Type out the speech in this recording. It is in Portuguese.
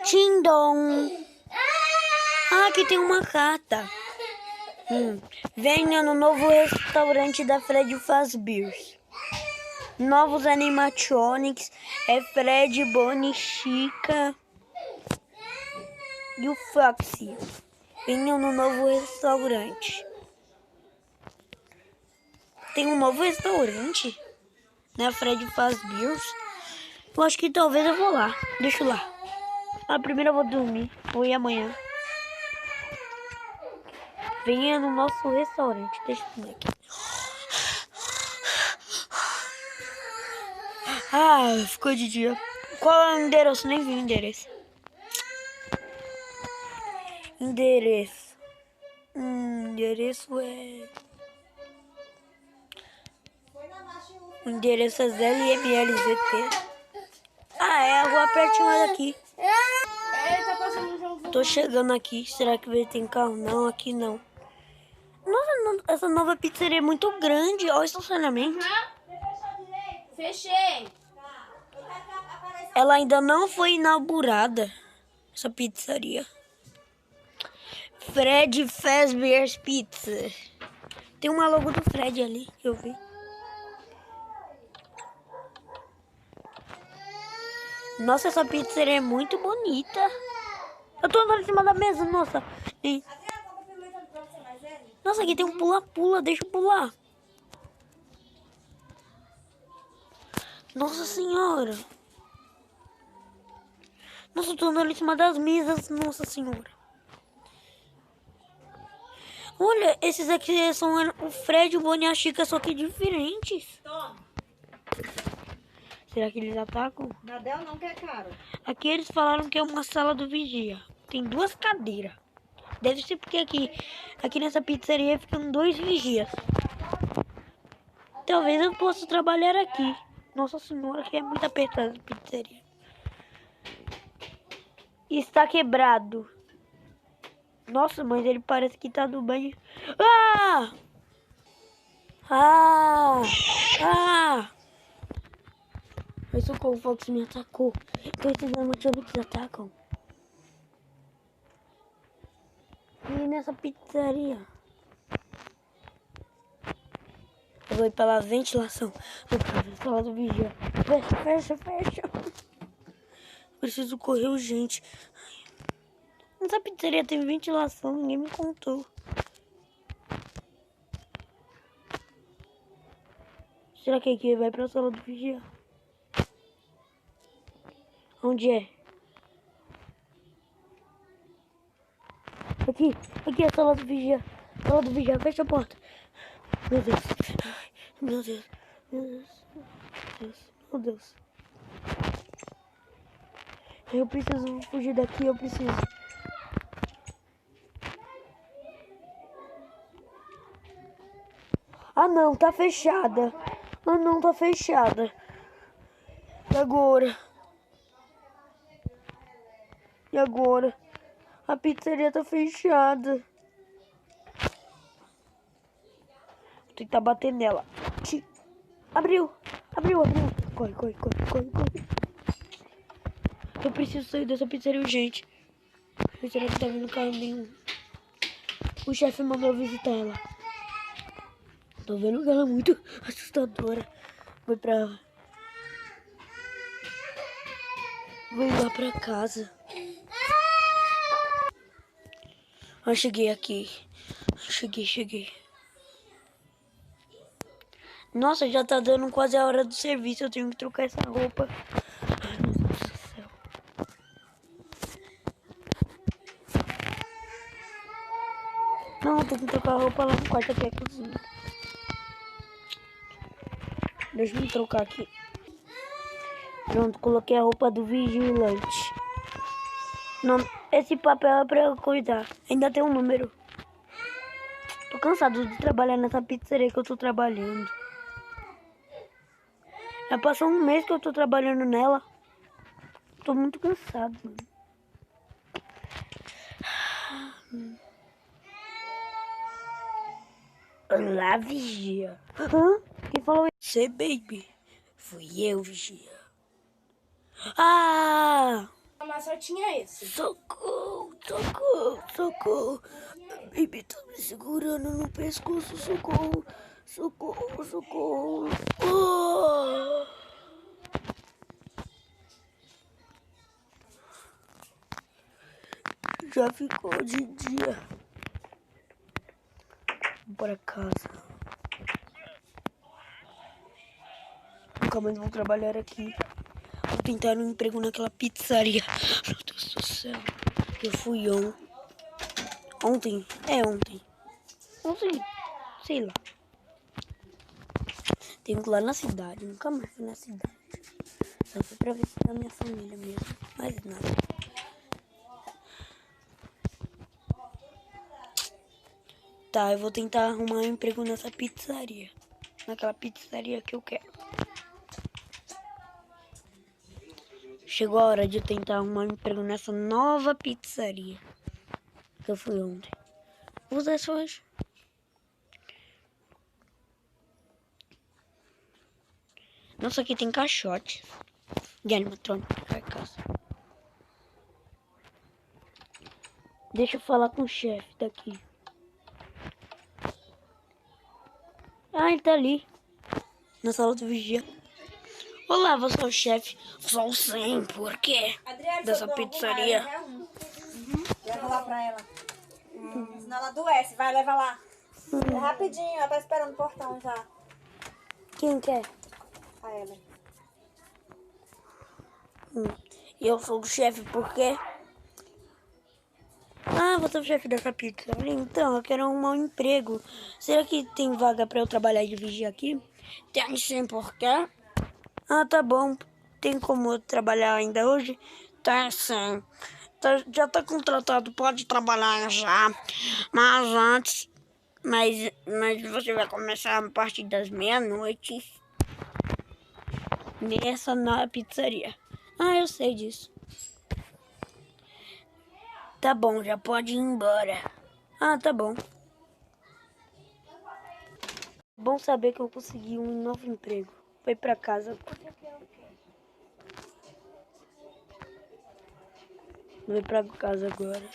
Tindom. Ah, aqui tem uma carta. Venha no novo restaurante da Fred Fazbear's. Novos animatronics é Fred, Bonnie, Chica e o Foxy. Venham no novo restaurante. Tem um novo restaurante na Fred Fazbear's. Eu acho que talvez eu vou lá. Deixa eu lá. Primeiro eu vou dormir. Vou ir amanhã. Venha no nosso restaurante. Deixa eu ver aqui. Ficou de dia. Qual é o endereço? Nem vi o endereço. Endereço é... O endereço é ZLMLZT. É a rua pertinho daqui. Tô chegando aqui. Será que vai ter carro? Não, aqui não. Nossa, essa nova pizzaria é muito grande. Olha o estacionamento. Fechei. Ela ainda não foi inaugurada, essa pizzaria. Fred Fazbear's Pizza. Tem uma logo do Fred ali, que eu vi. Nossa, essa pizzaria é muito bonita. Eu tô andando em cima da mesa, nossa. Nossa, aqui tem um pula-pula, deixa eu pular. Nossa senhora. Nossa, eu tô andando em cima das mesas, nossa senhora. Olha, esses aqui são o Fred, o Bonnie e a Chica, só que diferentes. Toma. Será que eles atacam? Nadel não quer caro. Aqui eles falaram que é uma sala do vigia. Tem 2 cadeiras. Deve ser porque aqui nessa pizzaria ficam 2 vigias. Talvez eu possa trabalhar aqui. Nossa senhora, que é muito apertada a pizzaria. Está quebrado. Nossa, mas ele parece que tá no banho. Mas socorro, o Fox me atacou. Então esses animatronics atacam. E nessa pizzaria? Eu vou ir pela ventilação. Vou pra sala do vigia. Fecha. Preciso correr urgente. Nessa pizzaria tem ventilação, ninguém me contou. Será que aqui vai pra sala do vigia? Onde é? Aqui é a sala do vigia. Sala do vigia, fecha a porta. Meu Deus. Eu preciso fugir daqui, eu preciso. Não, tá fechada. Não, tá fechada. E agora? A pizzaria tá fechada. Vou tentar bater nela. Abriu. Corre. Eu preciso sair dessa pizzaria urgente. Será que tá vindo carro nenhum? O chefe mandou eu visitar ela. Tô vendo que ela é muito assustadora. Vou ir lá pra casa. Cheguei aqui. Cheguei. Nossa, já tá dando quase a hora do serviço. Eu tenho que trocar essa roupa. Ai, meu Deus do céu. Não, eu tenho que trocar a roupa lá no quarto, aqui é a cozinha. Deixa eu me trocar aqui. Pronto, coloquei a roupa do vigilante. Não, esse papel é pra eu cuidar. Ainda tem um número. Tô cansado de trabalhar nessa pizzaria que eu tô trabalhando. Já passou um mês que eu tô trabalhando nela. Tô muito cansado, mano. Olá, vigia. Quem falou isso? Você, baby. Fui eu, vigia. Mas só tinha esse. Socorro, socorro, socorro. A Baby tá me segurando no pescoço, socorro. Socorro, socorro. Oh! Já ficou de dia. Vou para casa. Nunca mais vou trabalhar aqui. Vou tentar um emprego naquela pizzaria. Meu Deus do céu. Eu fui ontem. Ontem. Sei lá. Tenho que ir lá na cidade. Nunca mais fui na cidade. Só fui pra visitar minha família mesmo. Mais nada. Tá, eu vou tentar arrumar um emprego nessa pizzaria. Naquela pizzaria que eu quero. Chegou a hora de eu tentar arrumar um emprego nessa nova pizzaria. Que eu fui ontem. Vou usar essa hoje. Nossa, aqui tem caixote. De animatrônico de carcaça. Deixa eu falar com o chefe daqui. Ah, ele tá ali. Na sala de vigia. Olá, você é o chefe? Sou sim, por quê? Adriana, Dessa pizzaria. Leva lá pra ela. Senão ela adoece. Vai, leva lá. É rapidinho, ela tá esperando no portão já. Quem quer? A ela. Eu sou o chefe, por quê? Ah, você é o chefe dessa pizzaria? Então, eu quero arrumar um emprego. Será que tem vaga pra eu trabalhar de vigia aqui? Tem sim, por quê? Ah, tá bom. Tem como eu trabalhar ainda hoje? Tem sim. Já tá contratado, pode trabalhar já. Mas antes... Mas você vai começar a partir das meia-noite. Nessa na pizzaria. Ah, eu sei disso. Tá bom, já pode ir embora. Ah, tá bom. Bom saber que eu consegui um novo emprego. Foi pra casa. Vou pra casa agora.